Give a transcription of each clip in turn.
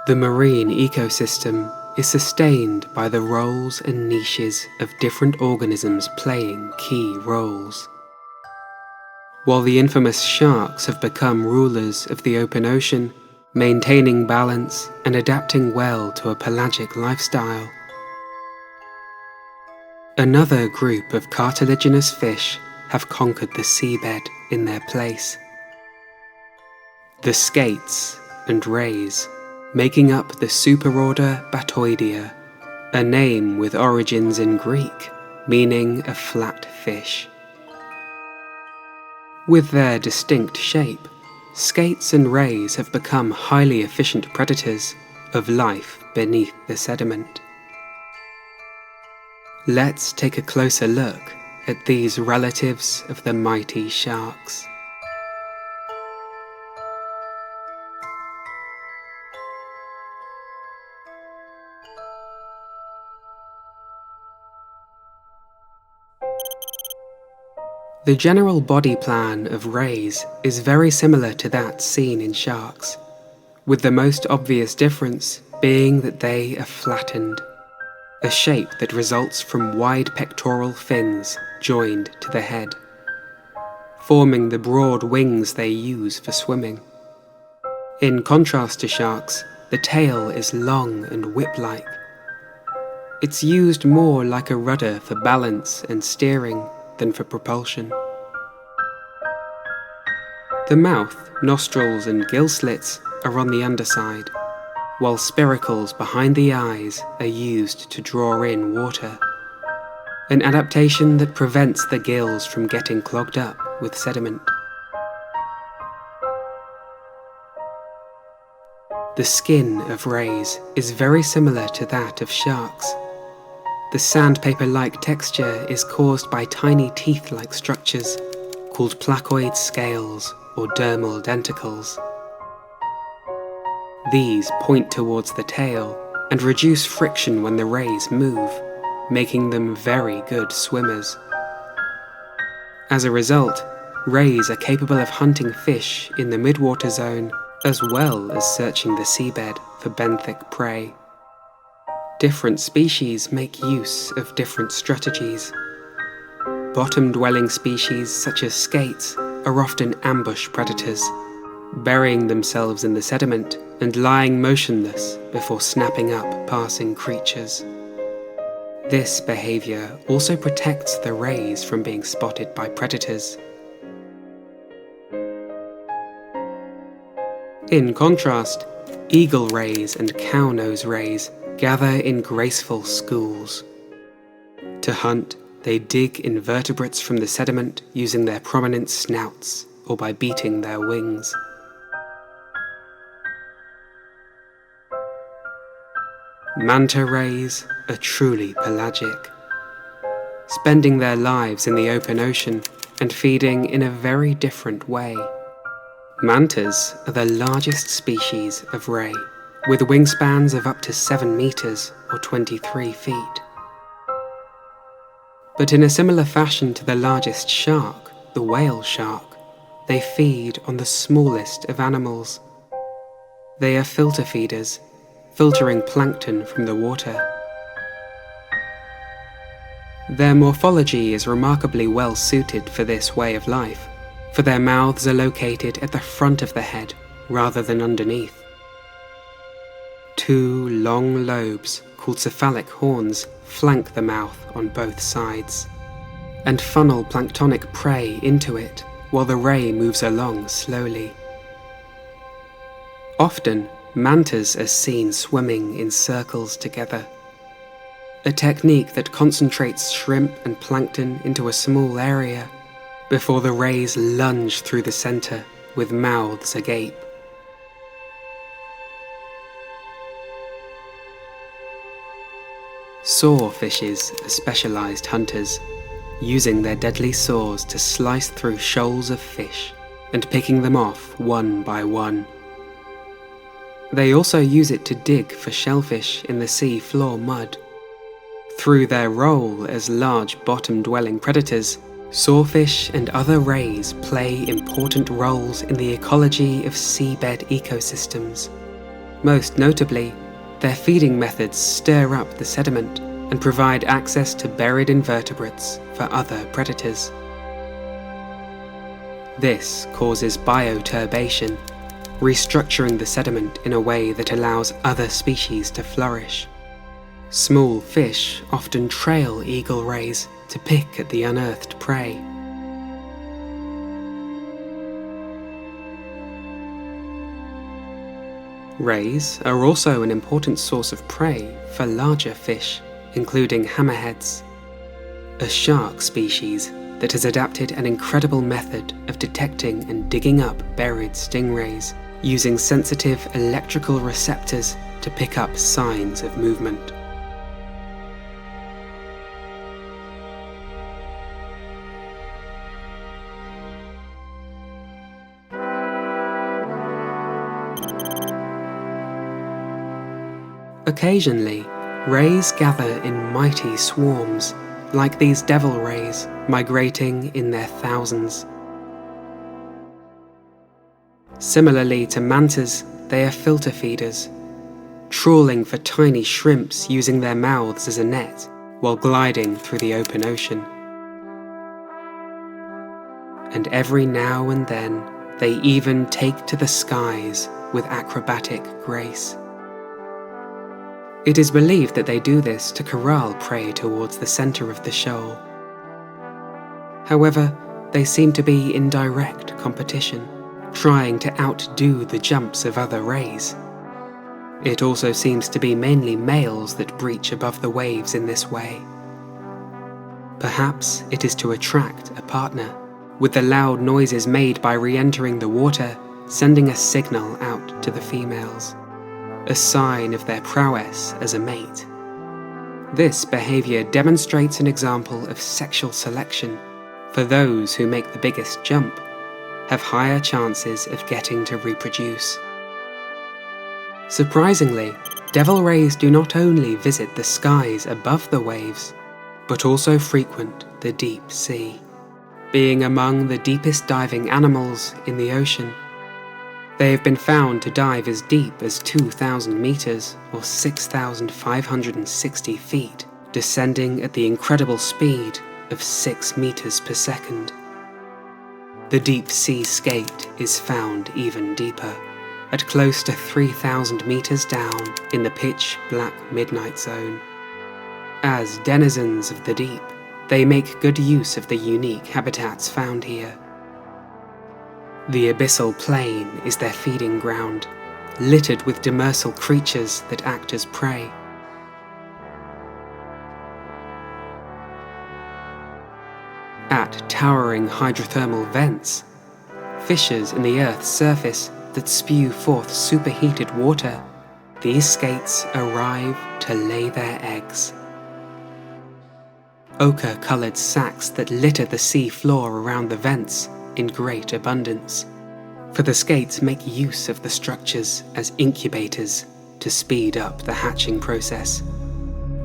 The marine ecosystem is sustained by the roles and niches of different organisms playing key roles. While the infamous sharks have become rulers of the open ocean, maintaining balance and adapting well to a pelagic lifestyle, another group of cartilaginous fish have conquered the seabed in their place. The skates and rays, making up the superorder Batoidea, a name with origins in Greek, meaning a flat fish. With their distinct shape, skates and rays have become highly efficient predators of life beneath the sediment. Let's take a closer look at these relatives of the mighty sharks. The general body plan of rays is very similar to that seen in sharks, with the most obvious difference being that they are flattened, a shape that results from wide pectoral fins joined to the head, forming the broad wings they use for swimming. In contrast to sharks, the tail is long and whip-like. It's used more like a rudder for balance and steering than for propulsion. The mouth, nostrils and gill slits are on the underside, while spiracles behind the eyes are used to draw in water, an adaptation that prevents the gills from getting clogged up with sediment. The skin of rays is very similar to that of sharks. The sandpaper-like texture is caused by tiny teeth-like structures called placoid scales or dermal denticles. These point towards the tail and reduce friction when the rays move, making them very good swimmers. As a result, rays are capable of hunting fish in the midwater zone as well as searching the seabed for benthic prey. Different species make use of different strategies. Bottom-dwelling species such as skates are often ambush predators, burying themselves in the sediment and lying motionless before snapping up passing creatures. This behavior also protects the rays from being spotted by predators. In contrast, eagle rays and cownose rays gather in graceful schools. To hunt, they dig invertebrates from the sediment using their prominent snouts or by beating their wings. Manta rays are truly pelagic, spending their lives in the open ocean and feeding in a very different way. Mantas are the largest species of ray, with wingspans of up to 7 meters or 23 feet. But in a similar fashion to the largest shark, the whale shark, they feed on the smallest of animals. They are filter feeders, filtering plankton from the water. Their morphology is remarkably well suited for this way of life, for their mouths are located at the front of the head rather than underneath. 2 long lobes, called cephalic horns, flank the mouth on both sides, and funnel planktonic prey into it while the ray moves along slowly. Often, mantas are seen swimming in circles together, a technique that concentrates shrimp and plankton into a small area before the rays lunge through the center with mouths agape. Sawfishes are specialized hunters, using their deadly saws to slice through shoals of fish and picking them off one by one. They also use it to dig for shellfish in the sea floor mud. Through their role as large bottom-dwelling predators, sawfish and other rays play important roles in the ecology of seabed ecosystems, Most notably, their feeding methods stir up the sediment and provide access to buried invertebrates for other predators. This causes bioturbation, restructuring the sediment in a way that allows other species to flourish. Small fish often trail eagle rays to pick at the unearthed prey. Rays are also an important source of prey for larger fish, including hammerheads, a shark species that has adapted an incredible method of detecting and digging up buried stingrays, using sensitive electrical receptors to pick up signs of movement. Occasionally, rays gather in mighty swarms, like these devil rays migrating in their thousands. Similarly to mantas, they are filter feeders, trawling for tiny shrimps using their mouths as a net while gliding through the open ocean. And every now and then, they even take to the skies with acrobatic grace. It is believed that they do this to corral prey towards the center of the shoal. However, they seem to be in direct competition, trying to outdo the jumps of other rays. It also seems to be mainly males that breach above the waves in this way. Perhaps it is to attract a partner, with the loud noises made by re-entering the water sending a signal out to the females, a sign of their prowess as a mate. This behavior demonstrates an example of sexual selection, for those who make the biggest jump have higher chances of getting to reproduce. Surprisingly, devil rays do not only visit the skies above the waves, but also frequent the deep sea, being among the deepest diving animals in the ocean. They have been found to dive as deep as 2,000 meters or 6,560 feet, descending at the incredible speed of 6 meters per second. The deep sea skate is found even deeper, at close to 3,000 meters down in the pitch-black midnight zone. As denizens of the deep, they make good use of the unique habitats found here. The abyssal plain is their feeding ground, littered with demersal creatures that act as prey. At towering hydrothermal vents, fissures in the Earth's surface that spew forth superheated water, these skates arrive to lay their eggs. Ochre-coloured sacs that litter the sea floor around the vents in great abundance, for the skates make use of the structures as incubators to speed up the hatching process,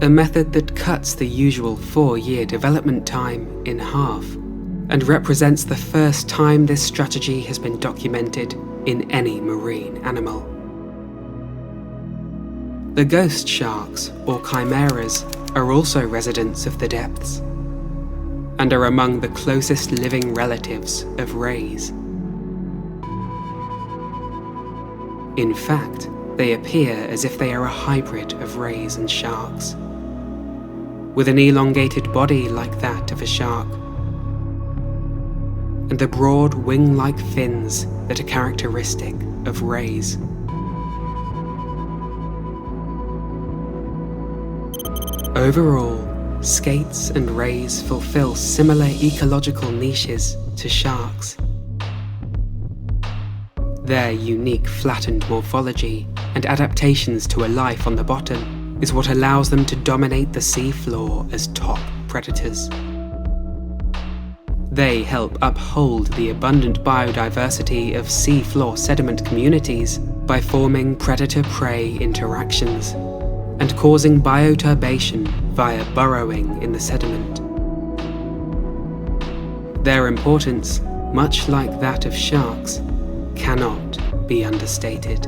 a method that cuts the usual 4-year development time in half, and represents the first time this strategy has been documented in any marine animal. The ghost sharks, or chimeras, are also residents of the depths, and are among the closest living relatives of rays. In fact, they appear as if they are a hybrid of rays and sharks, with an elongated body like that of a shark, and the broad wing-like fins that are characteristic of rays. Overall, skates and rays fulfill similar ecological niches to sharks. Their unique flattened morphology and adaptations to a life on the bottom is what allows them to dominate the sea floor as top predators. They help uphold the abundant biodiversity of seafloor sediment communities by forming predator-prey interactions and causing bioturbation via burrowing in the sediment. Their importance, much like that of sharks, cannot be understated.